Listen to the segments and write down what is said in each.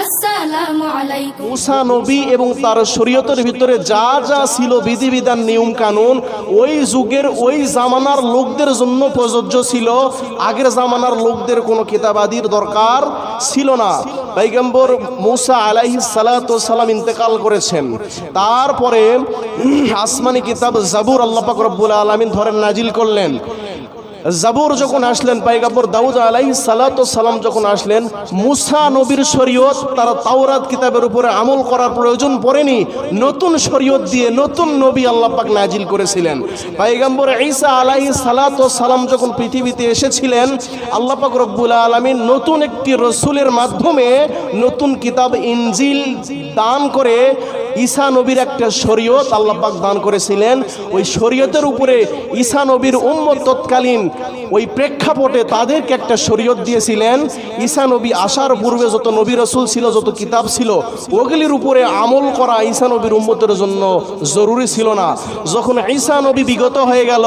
আসসালামু আলাইকুম। মুসা নবী এবং তার শরীয়তের ভিতরে যা যা ছিল বিধিবিধান নিয়ম কানুন ওই যুগের ওই জামানার লোকদের জন্য প্রযোজ্য ছিল। আগের জামানার লোকদের কোনো কিতাবাদির দরকার ছিল না। পয়গম্বর মুসা আলাইহিস সালাতু ওয়াস সালাম ইন্তেকাল করেছেন, তারপরে আসমানি কিতাব জাবুর আল্লাহ পাক রব্বুল আলামিন ধরেন নাজিল করলেন। জাবুর যখন আসলেন, পয়গম্বর দাউদ আলাইহিস সালাতু ওয়াস সালাম যখন আসলেন, মুসা নবীর শরীয়ত তার তাওরাত কিতাবের উপরে আমল করার প্রয়োজন পড়েনি, নতুন শরীয়ত দিয়ে নতুন নবী আল্লাহ পাক নাজিল করেছিলেন। পয়গম্বর ঈসা আলাইহিস সালাতু ওয়াস সালাম যখন পৃথিবীতে এসেছিলেন, আল্লাহ পাক রব্বুল আলামিন নতুন একটি রাসূলের মাধ্যমে নতুন কিতাব ইনজিল দান করে ঈসা নবীর একটা শরীয়ত আল্লাহ পাক দান করেছিলেন। ওই শরীয়তের উপরে ঈসা নবীর উম্মত তৎকালীন ওই প্রেক্ষাপটে তাদেরকে একটা শরীয়ত দিয়েছিলেন। ঈসা নবী আসার পূর্বে যত নবী রাসূল ছিল, যত কিতাব ছিল, ওগুলির উপরে আমল করা ঈসা নবীর উম্মতের জন্য জরুরি ছিল না। যখন ঈসা নবী বিগত হয়ে গেল,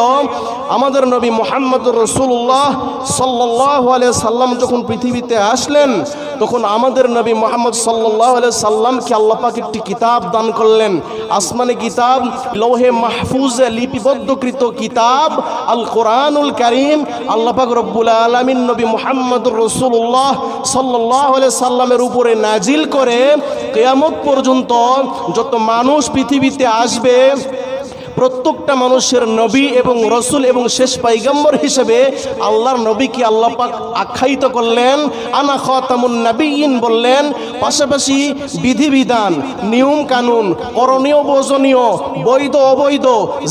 আমাদের নবী মুহাম্মদুর রাসূলুল্লাহ সাল্লাল্লাহু আলাইহি সাল্লাম যখন পৃথিবীতে আসলেন, তখন আমাদের নবী মুহাম্মদ সাল্লাল্লাহু আলাইহি সাল্লামকে আল্লাহ পাক একটি কিতাব দান করলেন, আসমানি কিতাব, লৌহে মাহফুজে লিপিবদ্ধকৃত কিতাব আল কোরআনুল কারীম। আল্লাহ পাক রব্বুল আলামিন নবী মুহাম্মদুর রাসূলুল্লাহ সাল্লাল্লাহু আলাইহি সাল্লামের উপরে নাজিল করে কিয়ামত পর্যন্ত যত মানুষ পৃথিবীতে আসবে, প্রত্যেকটা মানুষের নবী এবং রসুল এবং শেষ পয়গম্বর হিসেবে আল্লাহর নবীকে আল্লাহ পাক আখ্যায়িত করলেন, আনা খাতামুন নবিয়্যিন বললেন। পাশাপাশি বিধিবিধান, নিয়ম কানুন, করণীয় বর্জনীয়, বৈধ অবৈধ,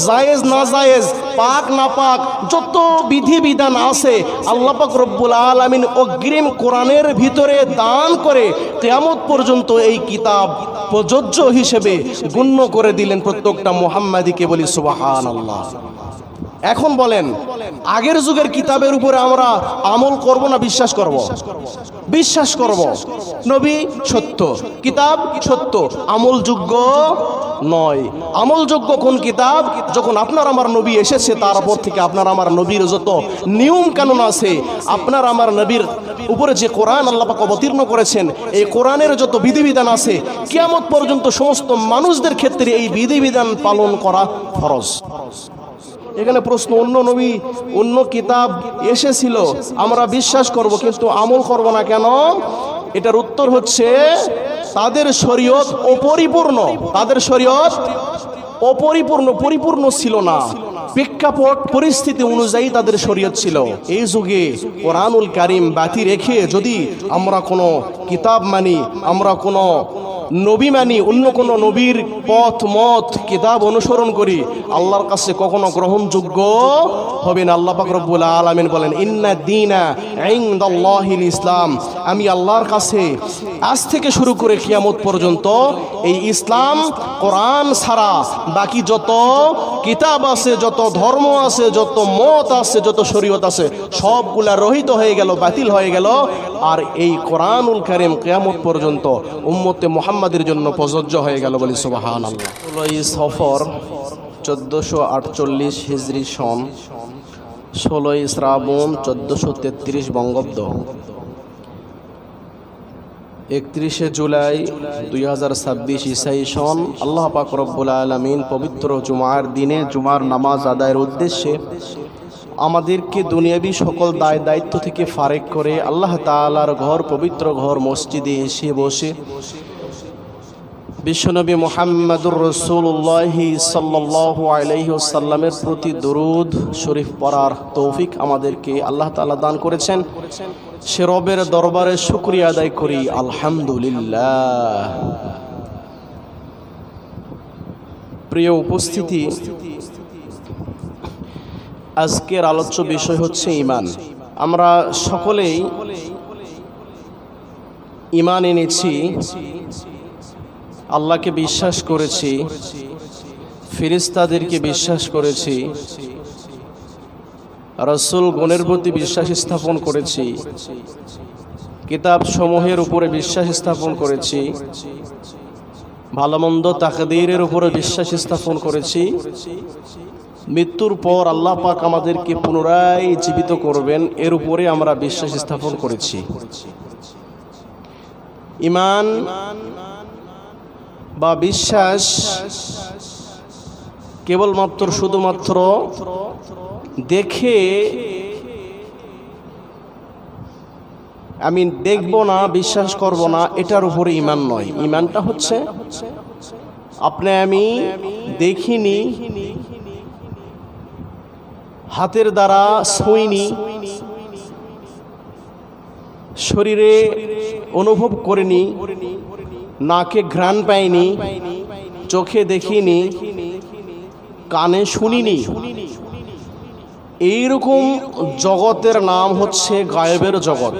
জায়েজ না জায়েজ, পাক না পাক, যত বিধিবিধান আছে আল্লাহ পাক রব্বুল আলামিন অগ্রিম কোরআনের ভিতরে দান করে কিয়ামত পর্যন্ত এই কিতাব প্রযোজ্য হিসেবে গণ্য করে দিলেন প্রত্যেকটা মুহাম্মাদিকে। বলি সুবহানাল্লাহ। এখন বলেন, আগের যুগের কিতাবের উপরে আমরা আমল করব না বিশ্বাস করব? বিশ্বাস করব। নবী সত্য, কিতাব সত্য, আমলযোগ্য নয়। আমলযোগ্য কোন কিতাব? যখন আপনার আমার নবী এসেছে, তারপর থেকে আপনার আমার নবীর যত নিয়ম কানুন আছে, আপনার আমার নবীর উপরে যে কোরআন আল্লাহ পাক অবতীর্ণ করেছেন, এই কোরআনের যত বিধিবিধান আছে, কিয়ামত পর্যন্ত সমস্ত মানুষদের ক্ষেত্রে এই বিধিবিধান পালন করা ফরজ। এখানে প্রশ্ন, অন্য নবী অন্য কিতাব এসেছিল, আমরা বিশ্বাস করব কিন্তু আমল করব না কেন? এটার উত্তর হচ্ছে, তাদের শরীয়ত অপরিপূর্ণ, তাদের শরীয়ত অপরিপূর্ণ, পরিপূর্ণ ছিল না। প্রেক্ষাপট পরিস্থিতি অনুযায়ী তাদের শরীয়ত ছিল। এই যুগে কোরআনুল কারীম বাতি রেখে যদি আমরা কোনো কিতাব মানি, আমরা কোনো নবী মানি, অন্য কোনো নবীর পথ মত কিতাব অনুসরণ করি, আল্লাহর কাছে কখনো গ্রহণযোগ্য হবে না। আল্লাহ পাক রব্বুল আলামিন বলেন, ইন্না দীনা ইনদাল্লাহিল ইসলাম, আমি আল্লাহর কাছে আজ থেকে শুরু করে কিয়ামত পর্যন্ত এই ইসলাম কোরআন ছাড়া বাকি যত কিতাব আছে, যত ধর্ম আছে, যত মত আছে, যত শরীয়ত আছে, সবগুলা রহিত হয়ে গেল, বাতিল হয়ে গেল। আর এই কোরআনুল কারীম কিয়ামত পর্যন্ত উম্মতে মুহাম্মাদের জন্য প্রযোজ্য হয়ে গেল। বলি সুবহানাল্লাহ। 16 সফর 1448 হিজরি সন, 16 শ্রাবণ 1433 বঙ্গাব্দ, 31 জুলাই 2026 ঈসাই সন। আল্লাহ পাক রব্বুল আলামিন পবিত্র জুমার দিনে জুমার নামাজ আদায়ের উদ্দেশ্যে আমাদেরকে দুনিয়াবী সকল দায় দায়িত্ব থেকে ফারেক করে আল্লাহ তাআলার ঘর, পবিত্র ঘর মসজিদে এসে বসে বিশ্বনবী মুহাম্মদুর রাসূলুল্লাহ সাল্লাল্লাহু আলাইহি ওয়াসাল্লামের প্রতি দরুদ শরীফ পড়ার তৌফিক আমাদেরকে আল্লাহ তাআলা দান করেছেন। সে রবের দরবারে শুকরিয়া আদায় করি, আলহামদুলিল্লাহ। প্রিয় উপস্থিতি, আজকের আলোচ্য বিষয় হচ্ছে ঈমান। আমরা সকলেই ঈমান এনেছি, আল্লাহকে বিশ্বাস করেছি, ফেরেশতাদেরকে বিশ্বাস করেছি, রাসূলগণের প্রতি বিশ্বাস স্থাপন করেছি, কিতাব সমূহের উপরে বিশ্বাস স্থাপন করেছি, ভালো মন্দ তাকদীরের উপরে বিশ্বাস স্থাপন করেছি। মৃত্যুর পর আল্লাহ পাক আমাদেরকে পুনরায় জীবিত করবেন, এর উপরে আমরা বিশ্বাস স্থাপন করেছি। ঈমান বা বিশ্বাস কেবলমাত্র শুধুমাত্র দেখে আমি দেখব না, বিশ্বাস করব না, এটার উপরে ঈমান নয়। ঈমানটা হচ্ছে আপনি আমি দেখিনি, হাতের দ্বারা ছুঁইনি, শরীরে অনুভব করিনি, নাকে ঘ্রাণ পাইনি, চোখে দেখিনি, কানে শুনিনি, এইরকম জগতের নাম হচ্ছে গায়েবের জগৎ।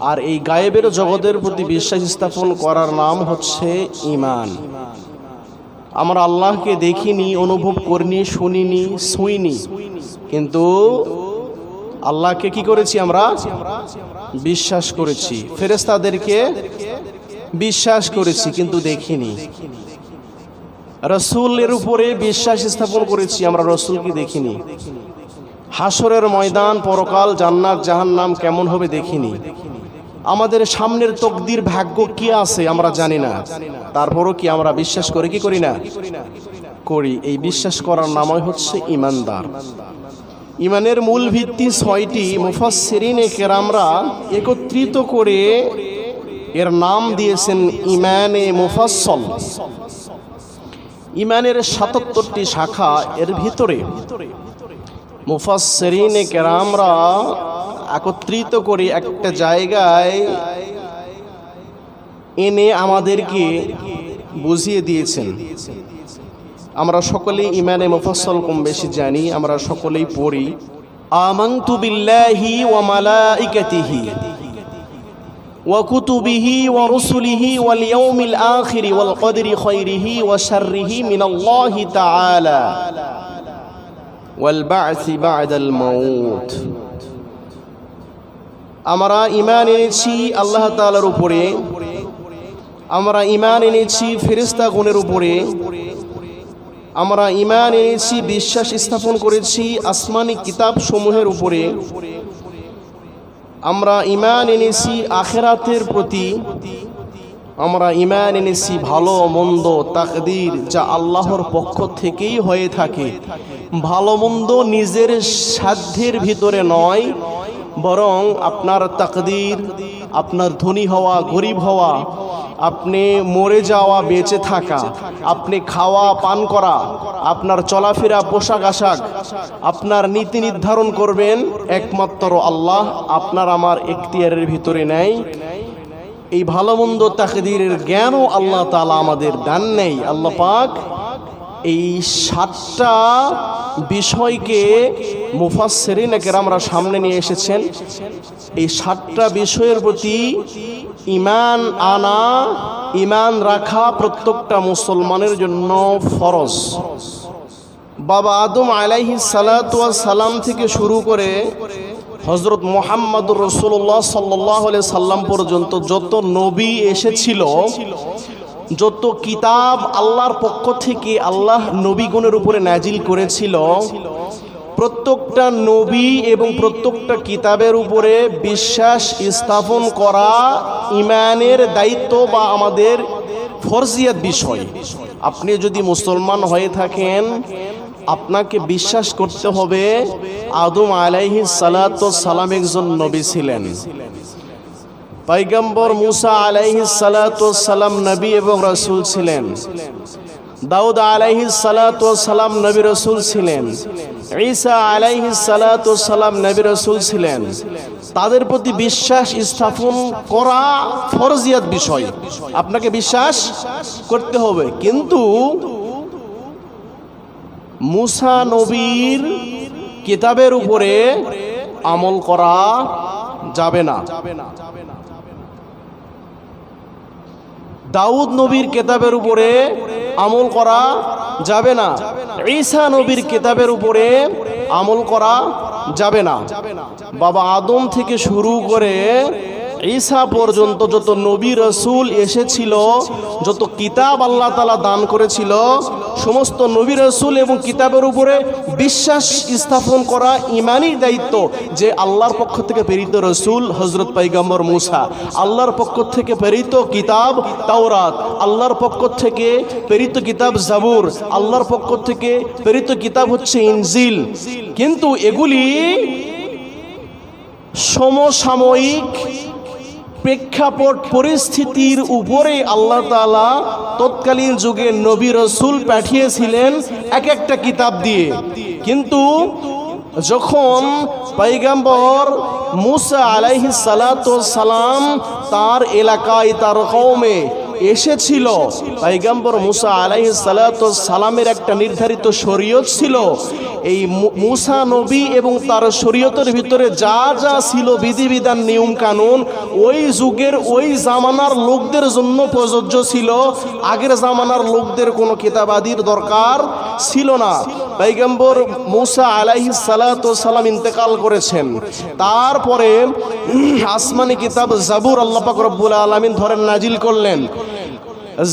আর এই গায়েবের জগতের প্রতি বিশ্বাস স্থাপন করার নাম হচ্ছে ঈমান। আমরা আল্লাহকে দেখিনি, অনুভব করিনি, শুনিনি, ছুঁইনি, কিন্তু আল্লাহকে কি করেছি? আমরা বিশ্বাস করেছি। ফেরেশতাদেরকে বিশ্বাস করেছি কিন্তু দেখিনি। রাসূলের উপরে বিশ্বাস স্থাপন করেছি, আমরা রাসূলকে দেখিনি। হাসরের ময়দান, পরকাল, জান্নাত জাহান্নাম কেমন হবে দেখিনি। আমাদের সামনের তকদির, ভাগ্য কি আছে আমরা জানি না, তারপরও কি আমরা বিশ্বাস করি কি করি না? করি। এই বিশ্বাস করার নামই হচ্ছে ঈমানদার। ঈমানের মূল ভিত্তি ৬টি। মুফাসসিরিনে কেরামরা একত্রিত করে এর নাম দিয়েছেন ঈমানে মুফাসসল। ঈমানের ৭৭টি শাখা, এর ভিতরে মুফাসসিরিনে কেরামরা একত্রিত করে একটা জায়গায় এনে আমাদেরকে বুঝিয়ে দিয়েছেন। আমরা সকলেই ঈমানে মুফাসসল কম বেশি জানি, আমরা সকলেই পড়ি। আমানতু বিল্লাহি ওয়া মালাইকাতিহি ওয়া কুতুবিহি ওয়া রুসুলিহি ওয়াল ইয়াউমিল আখিরি ওয়াল কদরি খায়রিহি ওয়া শাররিহি মিনাল্লাহি তাআলা ওয়াল বা'সি বা'দাল মাউত। আমরা ঈমান এনেছি আল্লাহ তাআলার উপরে, আমরা ঈমান এনেছি ফেরেশতাগণের উপরে, আমরা ঈমান এনেছি, বিশ্বাস স্থাপন করেছি আসমানি কিতাব সমূহের উপরে, আমরা ঈমান এনেছি আখিরাতের প্রতি, আমরা ঈমান এনেছি ভালো মন্দ তাকদীর যা আল্লাহর পক্ষ থেকেই হয়ে থাকে। ভালো মন্দ নিজের সাধ্যের ভিতরে নয়, বরং আপনার তাকদীর, আপনার ধনী হওয়া, গরিব হওয়া, আপনি মরে যাওয়া, বেঁচে থাকা, আপনি খাওয়া পান করা, আপনার চলাফেরা, পোশাক আশাক, আপনার নীতি নির্ধারণ করবেন একমাত্র আল্লাহ, আপনার আমার এখতিয়ারের ভিতরে নেই। এই ভালো মন্দ তাকদীরের জ্ঞানও আল্লাহ তাআলা আমাদের দান নেই। আল্লাহ পাক এই ৭টা বিষয়কে মুফাসসিরিনে কেরামরা সামনে নিয়ে এসেছেন। এই ৭টা বিষয়ের প্রতি ঈমান আনা, ঈমান রাখা প্রত্যেকটা মুসলমানের জন্য ফরজ। বাবা আদম আলাইহিস সালাতু ওয়াস সালাম থেকে শুরু করে হযরত মুহাম্মদুর রাসূলুল্লাহ সাল্লাল্লাহু আলাইহি সাল্লাম পর্যন্ত যত নবী এসেছিল, যত কিতাব আল্লাহর পক্ষ থেকে আল্লাহ নবীগণের উপরে নাজিল করেছিল, প্রত্যেকটা নবী এবং প্রত্যেকটা কিতাবের উপরে বিশ্বাস স্থাপন করা ঈমানের দায়িত্ব বা আমাদের ফরজিয়াত বিষয়। আপনি যদি মুসলমান হয়ে থাকেন, আপনাকে বিশ্বাস করতে হবে আদম আলাইহিস সালাতু ওয়াস সালাম একজন নবী ছিলেন, পয়গম্বর মুসা আলাইহিস সালাতু ওয়াস সালাম নবী এবং রাসূল ছিলেন, দাউদ আলাইহিস সালাতু ওয়াস সালাম নবী রাসূল ছিলেন, ঈসা আলাইহিস সালাতু ওয়াস সালাম নবী রাসূল ছিলেন। তাদের প্রতি বিশ্বাস স্থাপন করা ফরজিয়াত বিষয়, আপনাকে বিশ্বাস করতে হবে। কিন্তু মুসা নবীর কিতাবের উপরে আমল করা যাবে না, দাউদ নবীর কিতাবের উপরে আমল করা যাবে না, ঈসা নবীর কিতাবের উপরে আমল করা যাবে না। বাবা আদম থেকে শুরু করে ঈসা পর্যন্ত যত নবী রাসূল এসেছিল, যত কিতাব আল্লাহ তাআলা দান করেছিল, সমস্ত নবী রাসূল এবং কিতাবের উপরে বিশ্বাস স্থাপন করা ঈমানি দায়িত্ব যে আল্লাহর পক্ষ থেকে প্রেরিত রাসূল হযরত পয়গম্বর মূসা, আল্লাহর পক্ষ থেকে প্রেরিত কিতাব তাওরাত, আল্লাহর পক্ষ থেকে প্রেরিত কিতাব জাবুর, আল্লাহর পক্ষ থেকে প্রেরিত কিতাব হচ্ছে ইনজিল। কিন্তু এগুলি সমসাময়িক প্রেক্ষাপট পরিস্থিতির উপরে আল্লাহ তাআলা তৎকালীন যুগে নবী রাসূল পাঠিয়েছিলেন এক একটা কিতাব দিয়ে। কিন্তু যখন পয়গম্বর মূসা আলাইহিস সালাতু ওয়াস সালাম তার এলাকায় তার কওমে এসেছিল, পয়গম্বর মূসা আলাইহিস সালাতু ওয়াস সালামের একটা নির্ধারিত শরীয়ত ছিল। এই মূসা নবী এবং তার শরীয়তের ভিতরে যা যা ছিল বিধিবিধান নিয়ম কানুন ওই যুগের ওই জামানার লোকদের জন্য প্রযোজ্য ছিল। আগের জামানার লোকদের কোনো কিতাবাদির দরকার ছিল না। পয়গম্বর মূসা আলাইহিস সালাতু ওয়াস সালাম ইন্তেকাল করেছেন, তারপরে আসমানি কিতাব জাবুর আল্লাহ পাক রব্বুল আলামিন ধরেন নাজিল করলেন।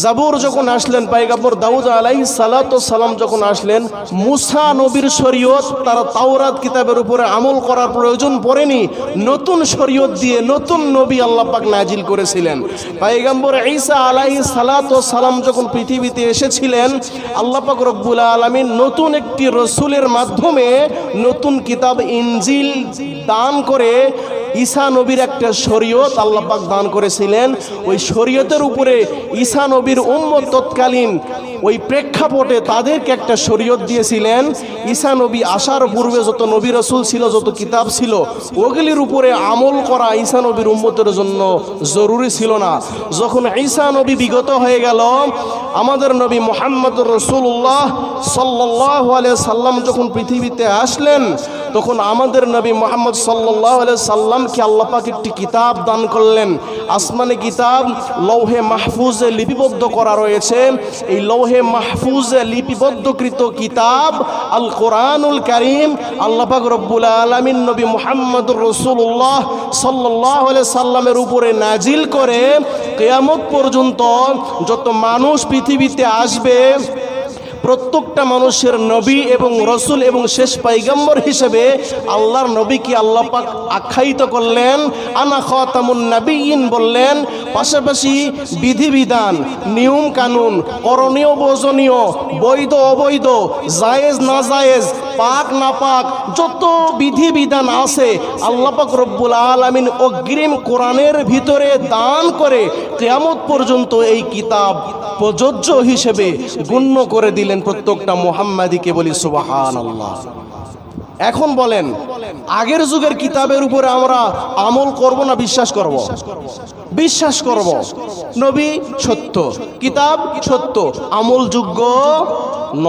জাবুর যখন আসলেন, পয়গম্বর দাউদ আলাইহিস সালাতু ওয়াস সালাম যখন আসলেন, মূসা নবীর শরীয়ত তার তাওরাত কিতাবের উপরে আমল করার প্রয়োজন পড়েনি, নতুন শরীয়ত দিয়ে নতুন নবী আল্লাহ পাক নাজিল করেছিলেন। পয়গম্বর ঈসা আলাইহিস সালাতু ওয়াস সালাম যখন পৃথিবীতে এসেছিলেন, আল্লাহ পাক রব্বুল আলামিন নতুন একটি রাসূলের মাধ্যমে নতুন কিতাব ইনজিল দান করে ঈসা নবীর একটা শরীয়ত আল্লাহ পাক দান করেছিলেন। ওই শরীয়তের উপরে ঈসা নবীর উম্মত তৎকালীন ওই প্রেক্ষাপটে তাদেরকে একটা শরীয়ত দিয়েছিলেন। ঈসা নবী আসার পূর্বে যত নবী রাসূল ছিল, যত কিতাব ছিল, ওগুলির উপরে আমল করা ঈসা নবীর উম্মতের জন্য জরুরি ছিল না। যখন ঈসা নবী বিগত হয়ে গেল, আমাদের নবী মুহাম্মদুর রাসূলুল্লাহ সাল্লাল্লাহু আলাইহি সাল্লাম যখন পৃথিবীতে আসলেন, তখন আমাদের নবী মুহাম্মদ সাল্লাল্লাহু আলাইহি সাল্লামকে আল্লাহ পাক একটি কিতাব দান করলেন। আসমানি কিতাব লৌহে মাহফুজে লিপিবদ্ধ করা রয়েছে। এই লৌহে মাহফুজে লিপিবদ্ধকৃত কিতাব আল কোরআনুল কারীম আল্লাহ পাক রব্বুল আলামিন নবী মুহাম্মদুর রাসূলুল্লাহ সাল্লাল্লাহু আলাইহি সাল্লামের উপরে নাজিল করে কিয়ামত পর্যন্ত যত মানুষ পৃথিবীতে আসবে প্রত্যেকটা মানুষের নবী এবং রসুল এবং শেষ পয়গম্বর হিসেবে আল্লাহর নবীকে আল্লাহ পাক আখ্যায়িত করলেন, আনা খাতামুন নবিয়্যিন বললেন। পাশাপাশি বিধিবিধান, নিয়ম কানুন, করণীয় বর্জনীয়, বৈধ অবৈধ, জায়েজ না জায়েজ, পাক না পাক, যত বিধিবিধান আছে আল্লাহ পাক রব্বুল আলামিন অগ্রিম কোরআনের ভিতরে দান করে কিয়ামত পর্যন্ত এই কিতাব প্রযোজ্য হিসেবে গণ্য করে দিলেন প্রত্যেকটা মুহাম্মাদিকে। বলি সুবহানাল্লাহ। এখন বলেন, আগের যুগের কিতাবের উপরে আমরা আমল করব না বিশ্বাস করব? বিশ্বাস করব। নবী সত্য, কিতাব সত্য, আমলযোগ্য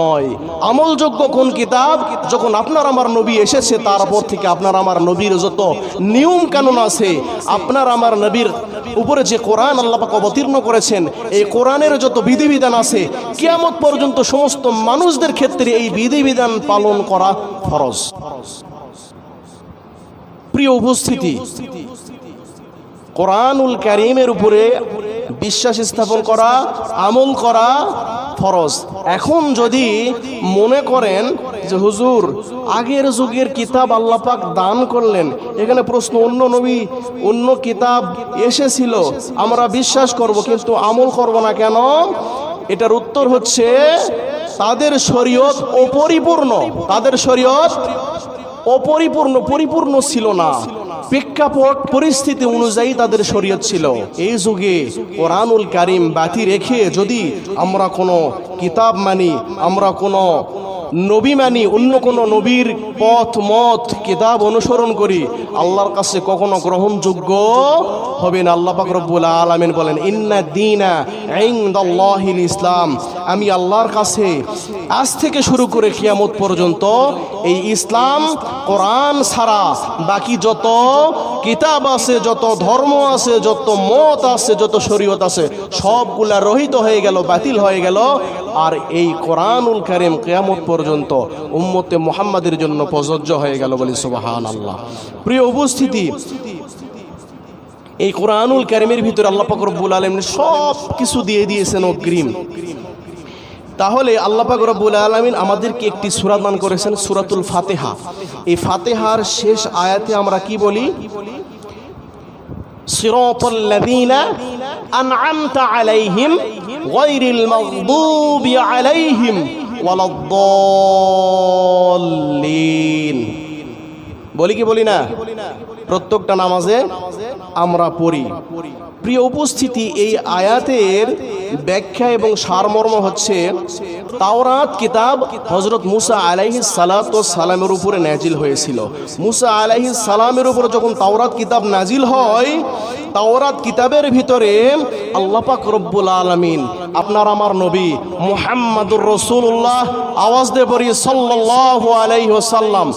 নয়। আমলযোগ্য কোন কিতাব? যখন আপনার আমার নবী এসেছে, তারপর থেকে আপনার আমার নবীর যত নিয়ম কানুন আছে, আপনার আমার নবীর উপরে যে কোরআন আল্লাহ পাক অবতীর্ণ করেছেন, এই কোরআনের যত বিধিবিধান আছে, কিয়ামত পর্যন্ত সমস্ত মানুষদের ক্ষেত্রে এই বিধিবিধান পালন করা ফরজ। প্রিয় উপস্থিতি, কোরআনুল কারীমের উপরে বিশ্বাস স্থাপন করা, আমল করা ফরজ। এখন যদি মনে করেন যে হুজুর আগের যুগের কিতাব আল্লাহ পাক দান করলেন, এখানে প্রশ্ন, অন্য নবী অন্য কিতাব এসেছিল, আমরা বিশ্বাস করব কিন্তু আমল করব না কেন? এটার উত্তর হচ্ছে তাদের শরীয়ত অপরিপূর্ণ, তাদের শরীয়ত অপরিপূর্ণ, পরিপূর্ণ ছিল না। প্রেক্ষাপট পরিস্থিতি অনুযায়ী তাদের শরীয়ত ছিল। এই যুগে কোরআনুল কারীম বাতি রেখে যদি আমরা কোনো কিতাব মানি, আমরা কোনো নবী মানি, অন্য কোনো নবীর পথ মত কিতাব অনুসরণ করি, আল্লাহর কাছে কখনো গ্রহণযোগ্য হবে না। আল্লাহ পাক রব্বুল আলামিন বলেন, ইন্না দীনা ইনদাল্লাহিল ইসলাম, আমি আল্লাহর কাছে আজ থেকে শুরু করে কিয়ামত পর্যন্ত এই ইসলাম কোরআন ছাড়া বাকি যত কিতাব আছে, যত ধর্ম আছে, যত মত আছে, যত শরীয়ত আছে, সবগুলা রহিত হয়ে গেল, বাতিল হয়ে গেল। আর এই কোরআনুল কারীম কিয়ামত পর্যন্ত উম্মতে মুহাম্মাদের জন্য প্রযোজ্য হয়ে গেল। বলি সুবহানাল্লাহ। প্রিয় উপস্থিতি, এই কোরআনুল কারীমের ভিতরে আল্লাহ পাক রব্বুল আলামিন সব কিছু দিয়ে দিয়েছেন অগ্রিম। তাহলে আল্লাহ পাক রব্বুল আলামিন আমাদেরকে একটি সূরা দান করেছেন, সূরাতুল ফাতিহা। এই ফাতিহার শেষ আয়াতে আমরা কি বলি? সিরাতাল লাযীনা আন'আমতা আলাইহিম গায়রিল মাগদুবি আলাইহিম ওয়ালাদ-দাল্লিন। বলি কি বলি না? প্রত্যেকটা নামাজে আমরা পড়ি। প্রিয় উপস্থিতি, এই আয়াতের ব্যাখ্যা এবং সারমর্ম হচ্ছে, তাওরাত কিতাব হযরত মুসা আলাইহিস সালাতু ওয়াস সালামের উপরে নাজিল হয়েছিল। মুসা আলাইহিস সালামের উপরে যখন তাওরাত কিতাব নাজিল হয়, তাওরাত কিতাবের ভিতরে আল্লাহ পাক রব্বুল আলামিন আপনার আমার নবী মুহাম্মাদুর রাসূলুল্লাহ, আওয়াজ দিয়ে পড়ি সাল্লাল্লাহু আলাইহি ওয়াসাল্লাম,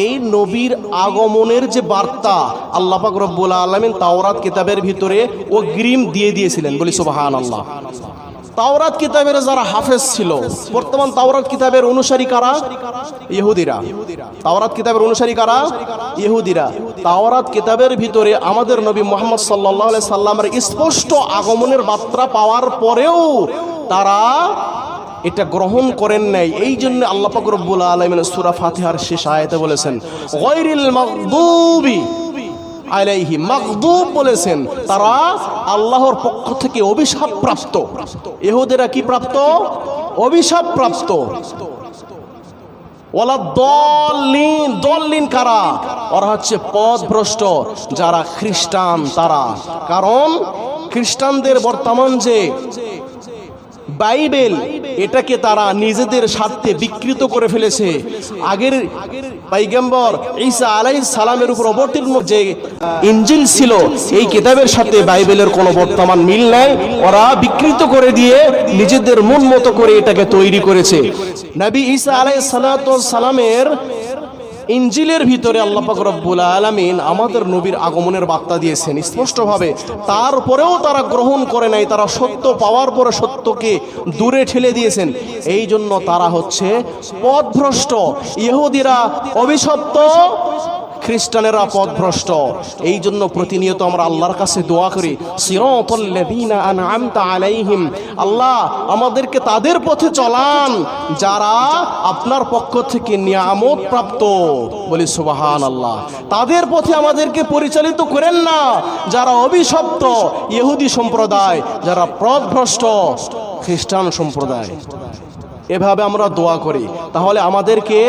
এই নবীর আগমনের যে বার্তা আল্লাহ পাক রব্বুল আলামিন তাওরাত কিতাবের ভিতরে অগ্রিম দিয়ে দিয়েছিলেন। বলি সুবহানাল্লাহ। তাওরাত কিতাবের যারা হাফেজ ছিল, বর্তমান তাওরাত কিতাবের অনুসারী কারা? ইহুদিরা। তাওরাত কিতাবের অনুসারী কারা? ইহুদিরা। তাওরাত কিতাবের ভিতরে আমাদের নবী মুহাম্মদ সাল্লাল্লাহু আলাইহি সাল্লামের স্পষ্ট আগমনের বার্তা পাওয়ার পরেও তারা এটা গ্রহণ করেন নাই। এই জন্য আল্লাহ পাক রব্বুল আলামিন সূরা ফাতিহার শেষ আয়াতে বলেছেন গায়রিল মাগদুবি আলাইহিম, মাগদুব বলেছেন তারা আল্লাহর পক্ষ থেকে অভিশাপ প্রাপ্ত। ইহুদিরা কি প্রাপ্ত? অভিশাপ প্রাপ্ত। ওয়ালাদ-দাল্লিন, দাল্লিন কারা? ওরা হচ্ছে পথভ্রষ্ট যারা খ্রিস্টান তারা। কারণ খ্রিস্টানদের বর্তমান যে বাইবেল, এটাকে তারা নিজেদের স্বার্থে বিকৃত করে ফেলেছে। আগের পয়গম্বর ঈসা আলাইহিস সালামের উপর অবতীর্ণ যে ইনজিল ছিল, এই কিতাবের সাথে বাইবেলের কোনো বর্তমান মিল নাই। ওরা বিকৃত করে দিয়ে নিজেদের মন মতো করে এটাকে তৈরি করেছে। নবী ঈসা আলাইহিস সালামের ইনজিলের ভিতরে আল্লাহ পাক রব্বুল আলামিন আমাদের নবীর আগমনের বার্তা দিয়েছেন স্পষ্টভাবে। তারপরেও তারা গ্রহণ করে নাই। তারা সত্য পাওয়ার পরে সত্যকে দূরে ঠেলে দিয়েছেন। এই জন্য তারা হচ্ছে পথভ্রষ্ট। ইহুদিরা অভিশপ্ত, খ্রিস্টানেরা পথভ্রষ্ট। এই জন্য প্রতিনিয়ত আমরা আল্লাহর কাছে দোয়া করি, সিরাতাল লাযীনা আন'আমতা আলাইহিম, আল্লাহ আমাদেরকে তাদের পথে চলান যারা আপনার পক্ষ থেকে নিয়ামত প্রাপ্ত। বলি সুবহানাল্লাহ। তাদের পথে আমাদেরকে পরিচালিত করেন না যারা অভিশপ্ত, ইহুদি সম্প্রদায়, যারা পথভ্রষ্ট খ্রিস্টান সম্প্রদায়। এভাবে আমরা দোয়া করি। তাহলে আমাদেরকে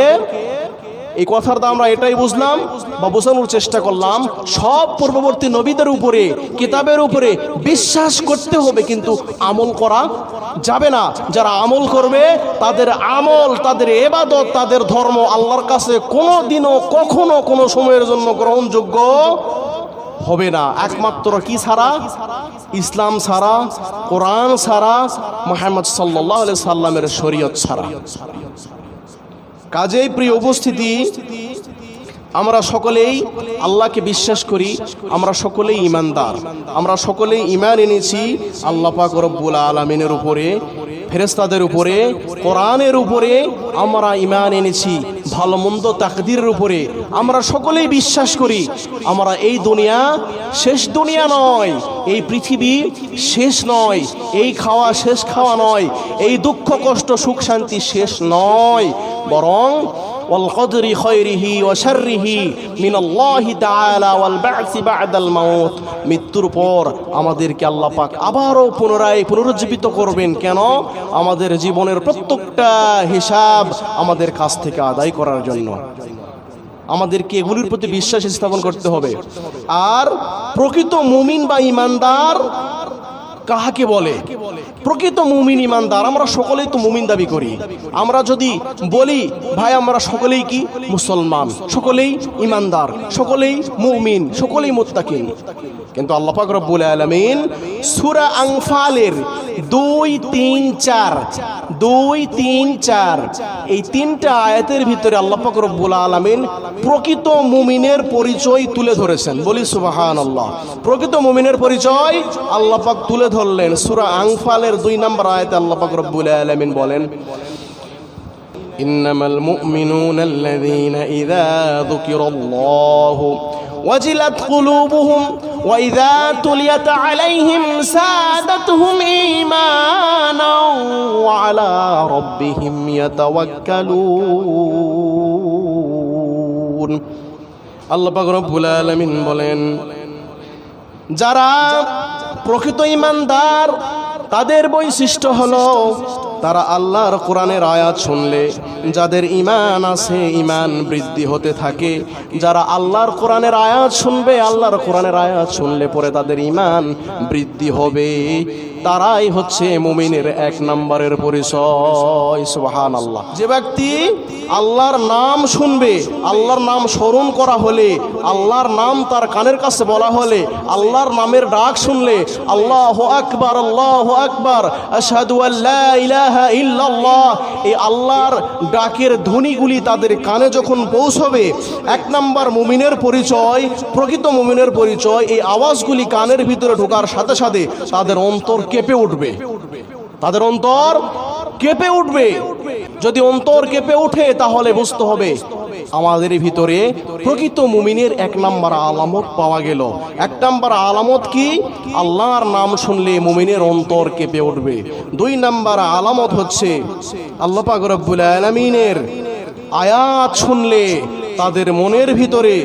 এই কথার দ্বারা আমরা এটাই বুঝলাম বা বোঝানোর চেষ্টা করলাম, সব পূর্ববর্তী নবীদের উপরে, কিতাবের উপরে বিশ্বাস করতে হবে, কিন্তু আমল করা যাবে না। যারা আমল করবে তাদের আমল, তাদের ইবাদত, তাদের ধর্ম আল্লাহর কাছে কোনোদিনও কখনো কোনো সময়ের জন্য গ্রহণযোগ্য হবে না। একমাত্র কি ছাড়া? ইসলাম ছাড়া, কোরআন ছাড়া, মুহাম্মদ সাল্লাল্লাহু আলাইহি সাল্লামের শরীয়ত ছাড়া। কাজেই প্রিয় উপস্থিতি, আমরা সকলেই আল্লাহকে বিশ্বাস করি, আমরা সকলেই ঈমানদার, আমরা সকলেই ঈমান এনেছি আল্লাহ পাক রব্বুল আলামিনের উপরে, ফেরেশতাদের উপরে, কোরআনের উপরে আমরা ঈমান এনেছি, ভালো মন্দ তাকদীরের উপরে আমরা সকলেই বিশ্বাস করি। আমরা এই দুনিয়া শেষ দুনিয়া নয়, এই পৃথিবী শেষ নয়, এই খাওয়া শেষ খাওয়া নয়, এই দুঃখ কষ্ট সুখ শান্তি শেষ নয়, বরং والقدر خيره وشره من الله تعالى والبعث بعد الموت, মৃত্যুর পর আমাদেরকে আল্লাহ পাক আবারও পুনরায় পুনরুজ্জীবিত করবেন। কেন? আমাদের জীবনের প্রত্যেকটা হিসাব আমাদের কাছ থেকে আদায় করার জন্য। আমাদেরকে এগুলির প্রতি বিশ্বাস স্থাপন করতে হবে। আর প্রকৃত মুমিন বা ঈমানদার কাহাকে বলে? প্রকৃত মুমিন ঈমানদার, আমরা সকলেই তো মুমিন দাবি করি। আমরা যদি বলি ভাই আমরা সকলেই কি মুসলমান, সকলেই ঈমানদার, সকলেই মুমিন, সকলেই মুত্তাকিন, কিন্তু আল্লাহ পাক রব্বুল আলামিন সূরা আনফালের 2, 3, 4 এই তিনটা আয়াতের ভিতরে আল্লাহ পাক রব্বুল আলামিন প্রকৃত মুমিনের পরিচয় তুলে ধরেছেন। বলি সুবহানাল্লাহ। প্রকৃত মুমিনের পরিচয় আল্লাহ পাক তুলে ধরলেন সূরা আনফালের 2 নম্বর আয়াতে। আল্লাহ পাক রব্বুল আলামিন বলেন, ইন্নামাল মুমিনুনা আল্লাযীনা ইযা যুকিরাল্লাহু ওয়াজিলাত কুলুবুহুম ওয়া ইযা তুলিয়াত আলাইহিম সাদাতুহুম ঈমানাও ওয়া আলা রাব্বিহিম ইয়াতাওয়াক্কালুন। আল্লাহ পাক রব্বুল আলামিন বলেন, যারা প্রকৃত ঈমানদার তাদের বৈশিষ্ট্য হলো তারা আল্লাহর কোরআনের আয়াত শুনলে যাদের ঈমান আছে ঈমান বৃদ্ধি হতে থাকে। যারা আল্লাহর কোরআনের আয়াত শুনবে, আল্লাহর কোরআনের আয়াত শুনলে পরে তাদের ঈমান বৃদ্ধি হবে, তারাই হচ্ছে মুমিনের এক নম্বরের পরিচয়। সুবহানাল্লাহ। যে ব্যক্তি আল্লাহর নাম শুনবে, আল্লাহর নাম স্মরণ করা হলে, আল্লাহর নাম তার কানের কাছে বলা হলে, আল্লাহর নামের ডাক শুনলে, আল্লাহু আকবার আল্লাহু আকবার আশহাদু আল্লা ইলাহা ইল্লাল্লাহ, এই আল্লাহর ডাকের ধ্বনিগুলি তাদের কানে যখন পৌঁছবে, এক নাম্বার মুমিনের পরিচয়, প্রকৃত মুমিনের পরিচয়, এই আওয়াজগুলি কানের ভিতরে ঢোকার সাথে সাথে তাদের অন্তর কেঁপে উঠবে, তাদের অন্তর কেঁপে উঠবে। যদি অন্তর কেঁপে ওঠে তাহলে বুঝতে হবে আমাদের ভিতরে প্রকৃত মুমিনের এক নাম্বার আলামত পাওয়া গেল। এক নাম্বার আলামত কি? আল্লাহর নাম শুনলে মুমিনের অন্তর কেঁপে উঠবে। দুই নাম্বার আলামত হচ্ছে আল্লাহ পাক রব্বুল আলামিনের আয়াত শুনলে তাদের মনের ভিতরে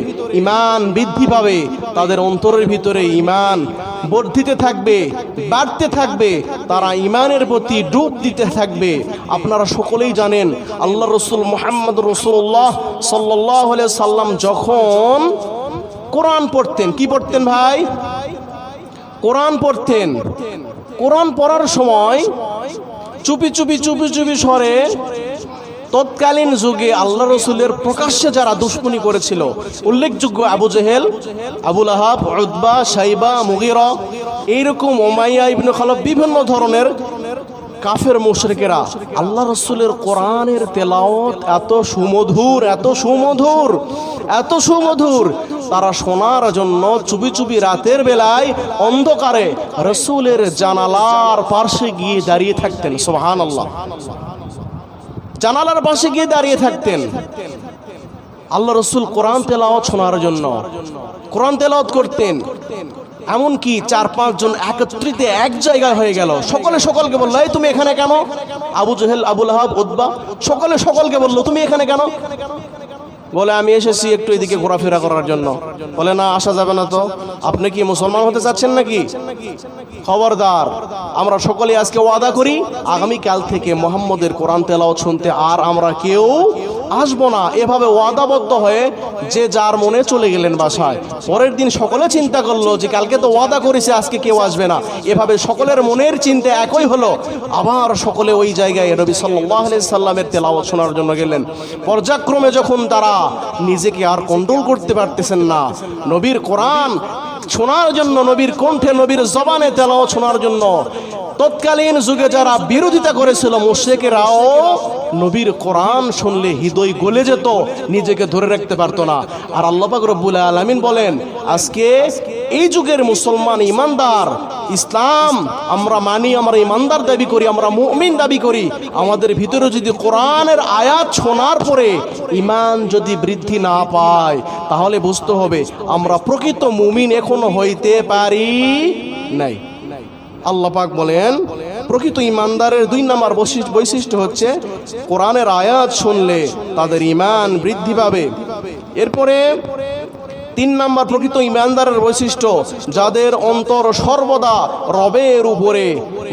ঈমান বৃদ্ধি পাবে, তাদের অন্তরের ভিতরে ঈমান বর্ধিতে থাকবে, বাড়তে থাকবে, তারা ঈমানের প্রতি ডুব দিতে থাকবে। আপনারা সকলেই জানেন আল্লাহ রসুল মুহাম্মদ রাসূলুল্লাহ সাল্লাল্লাহু আলাইহি সাল্লাম যখন কোরআন পড়তেন, কি পড়তেন ভাই? কোরআন পড়তেন। কোরআন পড়ার সময় চুপি চুপি চুপি চুপি সরে তৎকালীন যুগে আল্লাহ রসুলের প্রকাশ্যে যারা দুশমনী করেছিল, উল্লেখযোগ্য আবু জেহেল, আবু লাহাব, উতবা, শাইবা, মুগীরা, এইরকম উমাইয়া ইবনে খালফ, বিভিন্ন ধরনের কাফের মুশরিকেরা আল্লাহ রসুলের কোরআনের তেলাওয়াত এত সুমধুর, এত সুমধুর, এত সুমধুর, তারা শোনার জন্য চুপি চুপি রাতের বেলায় অন্ধকারে রসুলের জানালার পাশে গিয়ে দাঁড়িয়ে থাকতেন। সুবহানাল্লাহ। জানালার পাশে গিয়ে দাঁড়িয়ে থাকতেন আল্লাহ রসুল কোরআন তেলাওয়াত শোনার জন্য। কোরআন তেলাওয়াত করতেন। এমনকি 4-5 জন একত্রিত এক জায়গায় হয়ে গেল। সকলে সকলকে বলল, এই তুমি এখানে কেন? আবু জেহেল, আবু লাহাব, উতবা সকলে সকলকে বলল, তুমি এখানে কেন? বলে, আমি এসেছি একটু এদিকে ঘোরাফেরা করার জন্য। বলে, না, আসা যাবে না। তো আপনি কি মুসলমান হতে চাচ্ছেন নাকি? খবরদার, আমরা সকলে আজকে ওয়াদা করি আগামীকাল থেকে মুহাম্মদের কোরআন তেলাওয়াত শুনতে আর আমরা কেউ আসবো না। এভাবে ওয়াদাবদ্ধ হয়ে যে যার মনে চলে গেলেন বাসায়। পরের দিন সকলে চিন্তা করলো যে কালকে তো ওয়াদা করেছে আজকে কেউ আসবে না। এভাবে সকলের মনের চিন্তা একই হলো। আবার সকলে ওই জায়গায় নবী সাল্লাল্লাহু আলাইহি সাল্লামের তেলাওয়াত শোনার জন্য গেলেন। পর্যায়ক্রমে যখন তারা নিজেকে আর কন্ট্রোল করতে পারতেছেন না, নবীর কোরআন শোনার জন্য, নবীর কণ্ঠে, নবীর জবানে তেলাওয়াত শোনার জন্য তৎকালীন যুগে যারা বিরোধিতা করেছিল মুশরিকেরাও নবীর কোরআন শুনলে হৃদয় গলে যেত, নিজেকে ধরে রাখতে পারতো না। আর আল্লাহ পাক রব্বুল আলামিন বলেন, আজকে এই যুগের মুসলমান ইমানদার, ইসলাম আমরা মানি, আমরা ইমানদার দাবি করি, আমরা মুমিন দাবি করি, আমাদের ভিতরে যদি কোরআনের আয়াত শোনার পরে ঈমান যদি বৃদ্ধি না পায় তাহলে বুঝতে হবে আমরা প্রকৃত মুমিন এখনো হইতে পারি নাই। আল্লাহ পাক বলেন, প্রকৃত ইমানদারের 2 নম্বর বৈশিষ্ট্য হচ্ছে কোরআনের আয়াত শুনলে তাদের ঈমান বৃদ্ধি পাবে। এরপরে 3 নম্বর প্রকৃত ইমানদারের বৈশিষ্ট্য, যাদের অন্তর সর্বদা রবের উপরে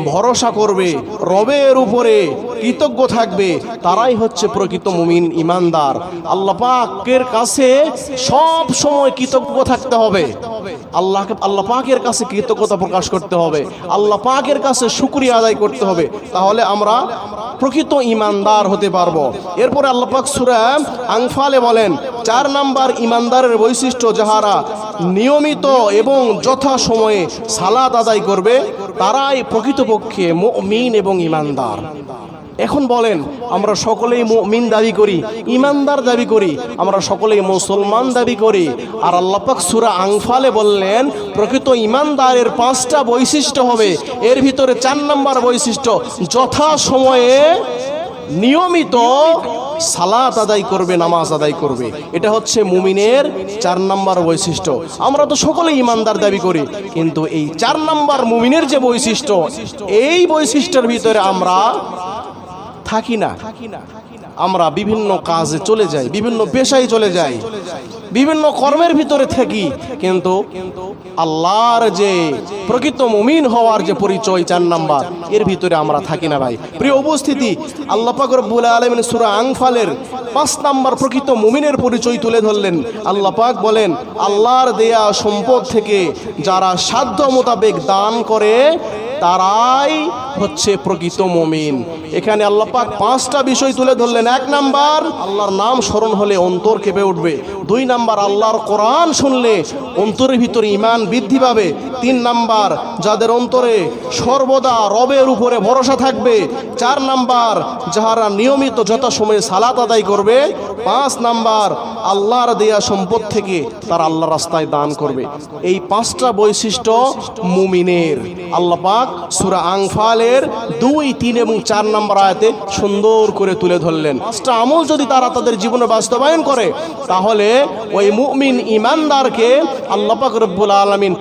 ভরসা করবে, রবের উপরে কৃতজ্ঞ থাকবে, তারাই হচ্ছে প্রকৃত মুমিন ইমানদার। আল্লাহ পাকের কাছে সব সময় কৃতজ্ঞ থাকতে হবে। আল্লাহ পাকের কাছে কৃতজ্ঞতা প্রকাশ করতে হবে, আল্লাহ পাকের কাছে শুকরিয়া আদায় করতে হবে, তাহলে আমরা প্রকৃত ইমানদার হতে পারবো। এরপরে আল্লাহ পাক সূরা আনফালে বলেন, 4 নম্বর ইমানদারের বৈশিষ্ট্য, যাহারা নিয়মিত এবং যথা সময়ে সালাত আদায় করবে তারাই প্রকৃতপক্ষে মুমিন এবং ইমানদার। এখন বলেন, আমরা সকলেই মুমিন দাবি করি, ইমানদার দাবি করি, আমরা সকলেই মুসলমান দাবি করি, আর আল্লাহ পাক সূরা আনফালে বললেন প্রকৃত ইমানদারের 5টা বৈশিষ্ট্য হবে। এর ভিতরে 4 নম্বর বৈশিষ্ট্য, যথা সময়ে নিয়মিত সালাত আদায় করবে, নামাজ আদায় করবে। এটা হচ্ছে মুমিনের 4 নম্বর বৈশিষ্ট্য। আমরা তো সকলেই ইমানদার দাবি করি, কিন্তু এই 4 নম্বর মুমিনের যে বৈশিষ্ট্য, এই বৈশিষ্ট্যের ভিতরে আমরা থাকি না। আমরা বিভিন্ন কাজে চলে যাই, বিভিন্ন পেশায় চলে যাই, বিভিন্ন কর্মের ভিতরে থাকি, কিন্তু আল্লাহর যে প্রকৃত মুমিন হওয়ার যে পরিচয় 4 নাম্বার, এর ভিতরে আমরা থাকি না ভাই। প্রিয় উপস্থিতি, আল্লাহ পাক রব্বুল আলামিন সূরা আনফালের 5 নাম্বার প্রকৃত মুমিনের পরিচয় তুলে ধরলেন। আল্লাহ পাক বলেন, আল্লাহর দেয়া সম্পদ থেকে যারা সাধ্য মোতাবেক দান করে তারাই হচ্ছে প্রকৃত মুমিন। এখানে আল্লাহ পাক 5টা বিষয় তুলে ধরলেন। 1 নাম্বার, আল্লাহর নাম স্মরণ হলে অন্তর কেঁপে উঠবে। 2 নাম্বার, আল্লাহর কোরআন শুনলে অন্তরের ভিতরে ঈমান বৃদ্ধি পাবে। 3 নাম্বার, যাদের অন্তরে সর্বদা রবের উপরে ভরসা থাকবে। 4 নাম্বার, যারা নিয়মিত যথাসময়ে সালাত আদায় করবে। 5 নাম্বার, আল্লাহর দেয়া সম্পদ থেকে তারা আল্লাহর রাস্তায় দান করবে। এই 5টা বৈশিষ্ট্য মুমিনের আল্লাহ পাক সূরা আনফালের 2, 3 এবং 4 নম্বর আয়াতে সুন্দর করে তুলে ধরলেন। 5টা আমল যদি তারা তাদের জীবনে বাস্তবায়ন করে, তাহলে ওই মুমিন ইমানদারকে আল্লাহ পাক রব্বুল আলামিন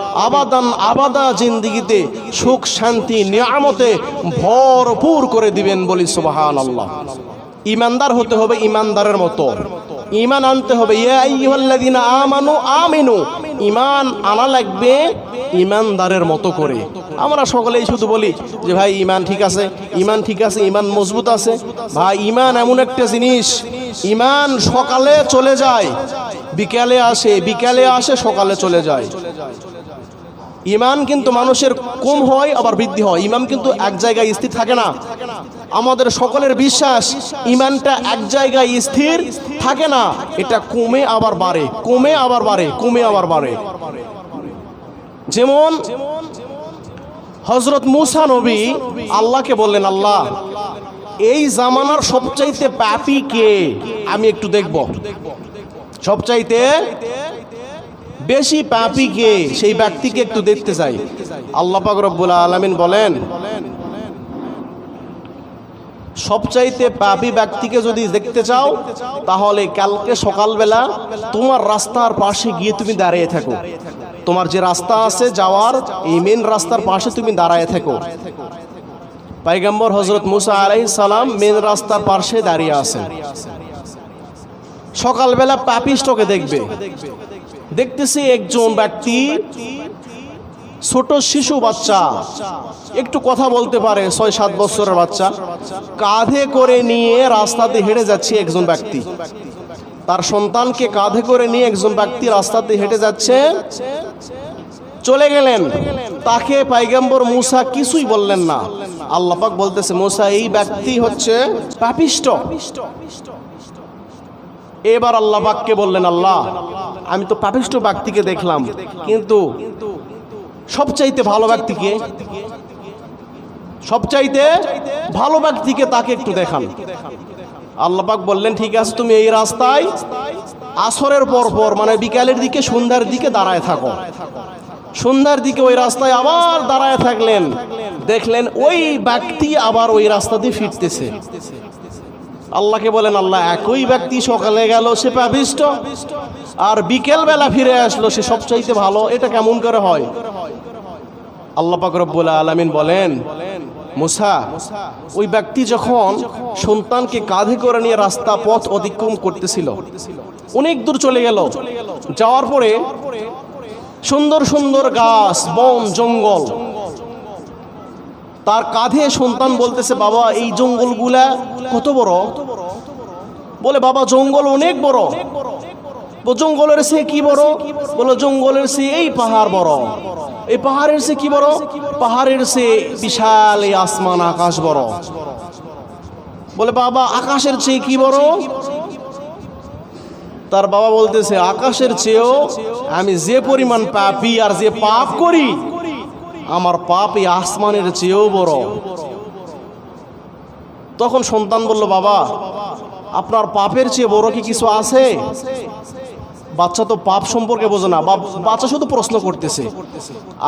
আবাদা জিন্দেগিতে সুখ শান্তি নিয়ামতে ভরপুর করে দিবেন। বলি সুবহানাল্লাহ। ইমানদার হতে হবে ইমানদারের মতো, ঈমান আনতে হবে। ইয়া আইয়ুহাল্লাযীনা আমানু আমিনু, ঈমান আনা লাগবে ঈমানদারের মতো করে। আমরা সকলেই শুধু বলি যে ভাই ঈমান ঠিক আছে, ঈমান ঠিক আছে, ঈমান মজবুত আছে। ভাই ঈমান এমন একটা জিনিস, ঈমান সকালে চলে যায় বিকালে আসে, বিকালে আসে সকালে চলে যায়। ঈমান কিন্তু মানুষের কম হয় আবার বৃদ্ধি হয়, ঈমান কিন্তু এক জায়গায় স্থির থাকে না। আমাদের সকলের বিশ্বাস ঈমানটা এক জায়গায় স্থির থাকে না, এটা কমে আবার বাড়ে, কমে আবার বাড়ে, কমে আবার বাড়ে। যেমন হযরত মূসা নবী আল্লাহকে বললেন, আল্লাহ এই জামানার সবচাইতে পাপী কে, আমি একটু দেখব। সবচাইতে বেশি পাপী কে, সেই ব্যক্তিকে একটু দেখতে চাই। আল্লাহ পাক রব্বুল আলামিন বলেন, সবচাইতে পাপী ব্যক্তিকে যদি দেখতে চাও তাহলে কালকে সকালবেলা তোমার রাস্তার পাশে গিয়ে তুমি দাঁড়িয়ে থাকো। তোমার যে রাস্তা আছে যাওয়ার, এই মেন রাস্তার পাশে তুমি দাঁড়ায় থাকো। পয়গম্বর হযরত মূসা আলাইহিস সালাম মেন রাস্তার পাশে দাঁড়িয়ে আছেন। সকালবেলা পাপিষ্টকে দেখবে। দেখতেছি একজন ব্যক্তি, ছোট শিশু বাচ্চা, একটু কথা বলতে পারে, 6-7 বছরের বাচ্চা, কাঁধে করে নিয়ে রাস্তাতে হেঁটে যাচ্ছে একজন ব্যক্তি। তার সন্তানকে কাঁধে করে নিয়ে একজন ব্যক্তি রাস্তাতে হেঁটে যাচ্ছে, চলে গেলেন। তাকে পয়গম্বর মূসা কিছুই বললেন না। আল্লাহ পাক বলতেছে, মূসা এই ব্যক্তি হচ্ছে পাপিষ্ট। এবার আল্লাহ পাককে বললেন, আল্লাহ আমি তো পাপিষ্ট ব্যক্তিকে দেখলাম, কিন্তু সবচাইতে ভালো ব্যক্তিকে, সবচাইতে ভালো ব্যক্তিকে তাকে একটু দেখান। আল্লাহ পাক বললেন, ঠিক আছে, তুমি এই রাস্তায় আসরের পর মানে বিকালের দিকে, সন্ধ্যার দিকে দাঁড়ায় থাকো। সন্ধ্যার দিকে ওই রাস্তায় আবার দাঁড়ায় থাকলেন, দেখলেন ওই ব্যক্তি আবার ওই রাস্তা দিয়ে ফিরতেছে। আল্লাহকে বলেন, আল্লাহ একই ব্যক্তি সকালে গেল সে পাপিষ্ট, আর বিকেল বেলা ফিরে আসলো সে সবচাইতে ভালো, এটা কেমন করে হয়? আল্লাহ পাক রব্বুল আলামিন বলেন, মূসা ওই ব্যক্তি যখন সন্তানকে কাঁধে করে নিয়ে রাস্তা পথ অতিক্রম করতেছিল, অনেক দূর চলে গেল, যাওয়ার পরে সুন্দর সুন্দর গাছ, বন, জঙ্গল, তার কাঁধে সন্তান বলতেছে, বাবা এই জঙ্গলগুলা কত বড়? বলে, বাবা জঙ্গল অনেক বড়। জঙ্গলের সে কি বড়? বলো, জঙ্গলের সে এই পাহাড় বড়। এই পাহাড়ের সে কি বড়? পাহাড়ের সে বিশাল এই আসমান আকাশ বড়। বলে, বাবা আকাশের চেয়ে কি বড়? তার বাবা বলতেছে, আকাশের চেয়েও আমি যে পরিমাণ পাপী আর যে পাপ করি, আমার পাপ এই আসমানের চেয়েও বড়। তখন সন্তান বলল, বাবা আপনার পাপের চেয়ে বড় কি কিছু আছে? বাচ্চা তো পাপ সম্পর্কে বোঝে না, বাচ্চা শুধু প্রশ্ন করতেছে।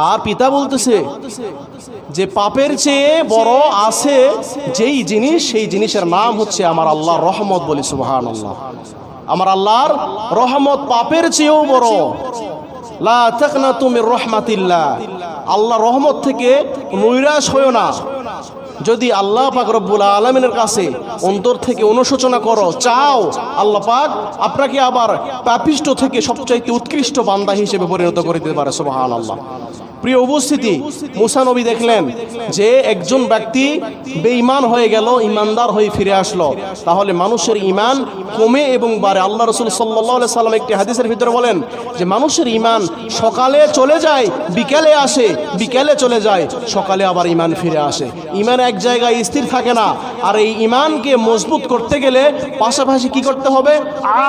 আর পিতা বলতেছে যে পাপের চেয়ে বড় আছে যেই জিনিস, সেই জিনিসের নাম হচ্ছে আমার আল্লাহর রহমত। বলি সুবহানাল্লাহ। আমার আল্লাহর রহমত পাপের চেয়েও বড়। লা তাকনাতু মির রাহমাতিল্লাহ, আল্লাহর রহমত থেকে নৈরাশ হয়ো না। যদি আল্লাহ পাক রব্বুল আলামিনের কাছে অন্তর থেকে অনুশোচনা করো, চাও, আল্লাহ পাক আপনাকে আবার পাপিষ্ঠ থেকে সবচাইতে উৎকৃষ্ট বান্দা হিসেবে পরিণত করে দিতে পারে। সুবহানাল্লাহ। প্রিয় উপস্থিতি, মুসা নবী দেখলেন যে একজন ব্যক্তি বেঈমান হয়ে গেল, ইমানদার হয়ে ফিরে আসলো, তাহলে মানুষের ইমান কমে এবং বাড়ে। আল্লাহ রাসূল সাল্লাল্লাহু আলাইহি সাল্লাম একটি হাদিসের ভিতরে বলেন যে মানুষের ইমান সকালে চলে যায়, বিকেলে আসে, বিকেলে চলে যায়, সকালে আবার ইমান ফিরে আসে। ইমান এক জায়গায় স্থির থাকে না। আর এই ইমানকে মজবুত করতে গেলে পাশাপাশি কি করতে হবে?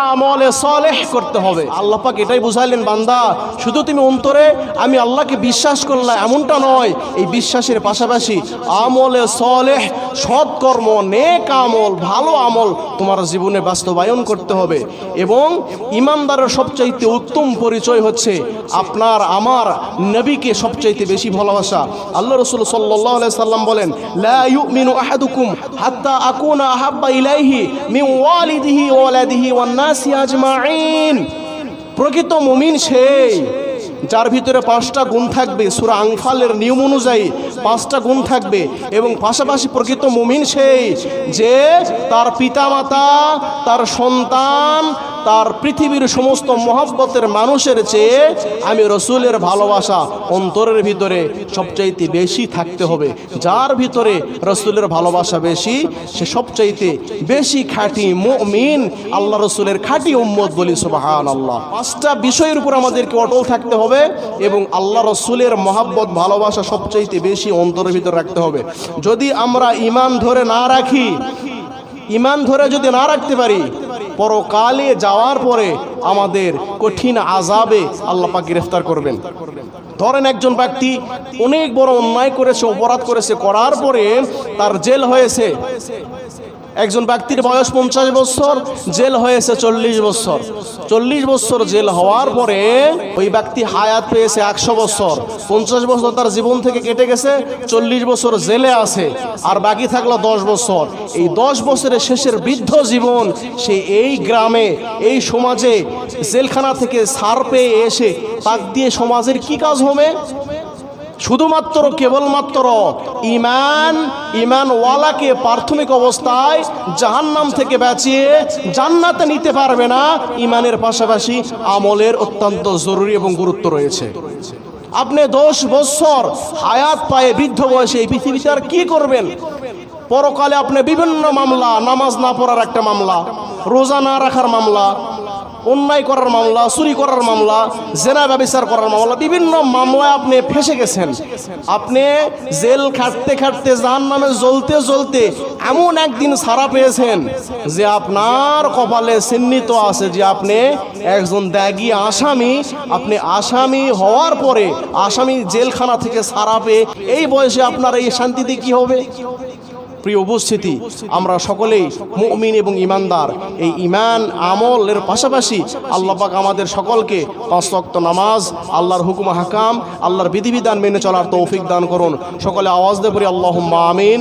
আমলে সালেহ করতে হবে। আল্লাহ পাক এটাই বুঝাইলেন, বান্দা শুধু তুমি অন্তরে আমি আল্লাহকে বিশ্বাস করলাম এমনটা নয়, এই বিশ্বাসের পাশাপাশি আমলে সালেহ, সৎকর্ম, নেক আমল, ভালো আমল তোমার জীবনে বাস্তবায়ন করতে হবে। এবং ইমানদারের সবচাইতে উত্তম পরিচয় হচ্ছে আপনার আমার নবীকে সবচাইতে বেশি ভালোবাসা। আল্লাহ রাসূল সাল্লাল্লাহু আলাইহি সাল্লাম বলেন, লা ইউমিনু আহাদুকুম হাত্তা আকুনা আহাব্বা ইলাইহি মিন ওয়ালিদিহি ওয়া ওয়ালাদিহি ওয়ান নাসি আজমাইন। প্রকৃত মুমিন সেই যার ভিতরে 5টা গুণ থাকবে। সূরা আনফালের নিয়ম অনুযায়ী 5টা গুণ থাকবে। এবং পাশাপাশি প্রকৃত মুমিন সেই যে তার পিতামাতা, তার সন্তান, তার পৃথিবীর সমস্ত মহব্বতের মানুষের চেয়ে আমি রসুলের ভালোবাসা অন্তরের ভিতরে সবচাইতে বেশি থাকতে হবে। যার ভিতরে রসুলের ভালোবাসা বেশি, সে সবচাইতে বেশি খাঁটি মুমিন, আল্লাহ রসুলের খাঁটি উম্মত বলি সুবহানাল্লাহ। 5টা বিষয়ের উপর আমাদেরকে অটল থাকতে হবে এবং আল্লাহ রসুলের মহব্বত, ভালোবাসা সবচাইতে বেশি অন্তরের ভিতরে রাখতে হবে। যদি আমরা ঈমান ধরে না রাখি, ঈমান ধরে যদি না রাখতে পারি, পরকালে যাওয়ার পরে আমাদের কঠিন আযাবে আল্লাহ পাক গ্রেফতার করবেন। ধরেন একজন ব্যক্তি অনেক বড় অন্যায় করেছে, অপরাধ করেছে, করার পরে তার জেল হয়েছে। একজন ব্যক্তির বয়স 50 বছর, জেল হয়েছে 40 বছর। 40 বছর জেল হওয়ার পরে ওই ব্যক্তি হায়াত পেয়েছে 100 বছর। 50 বছর তার জীবন থেকে কেটে গেছে, 40 বছর জেলে আছে, আর বাকি থাকলো 10 বছর। এই 10 বছরের শেষের বৃদ্ধ জীবন সে এই গ্রামে, এই সমাজে জেলখানা থেকে ছাড় পেয়ে এসে তাক দিয়ে সমাজের কি কাজ হবে? শুধুমাত্র কেবলমাত্র ঈমানওয়ালাকে প্রাথমিক অবস্থায় জাহান্নাম থেকে বাঁচিয়ে জান্নাতে নিতে পারবে না। ঈমানের পাশাপাশি আমলের অত্যন্ত জরুরি এবং গুরুত্ব রয়েছে। আপনি 10 বছর হায়াত পায়ে বৃদ্ধ বয়সে এই পৃথিবীতে আর কি করবেন? পরকালে আপনি বিভিন্ন মামলা, নামাজ না পড়ার একটা মামলা, রোজা না রাখার মামলা, অন্যায় করার মামলা, চুরি করার মামলা, জেনা ব্যভিচার করার মামলা, বিভিন্ন মামলায় আপনি ফেসে গেছেন। আপনি জেল খাটতে খাটতে, জাহান্নামে জ্বলতে জ্বলতে এমন একদিন ছাড়া পেয়েছেন যে আপনার কপালে চিহ্নিত আছে যে আপনি একজন ত্যাগী আসামি। আপনি আসামি হওয়ার পরে, আসামি জেলখানা থেকে ছাড়া পেয়ে এই বয়সে আপনার এই শান্তিতে কি হবে? প্রিয় উপস্থিতি, আমরা সকলেই মুমিন এবং ইমানদার। এই ঈমান আমলের পাশাপাশি আল্লাহ পাক আমাদের সকলকে 5 ওয়াক্ত নামাজ, আল্লাহর হুকুম হাকাম, আল্লাহর বিধিবিধান মেনে চলার তৌফিক দান করুন। সকলে আওয়াজ দিয়ে পড়ি আল্লাহুম্মা আমিন।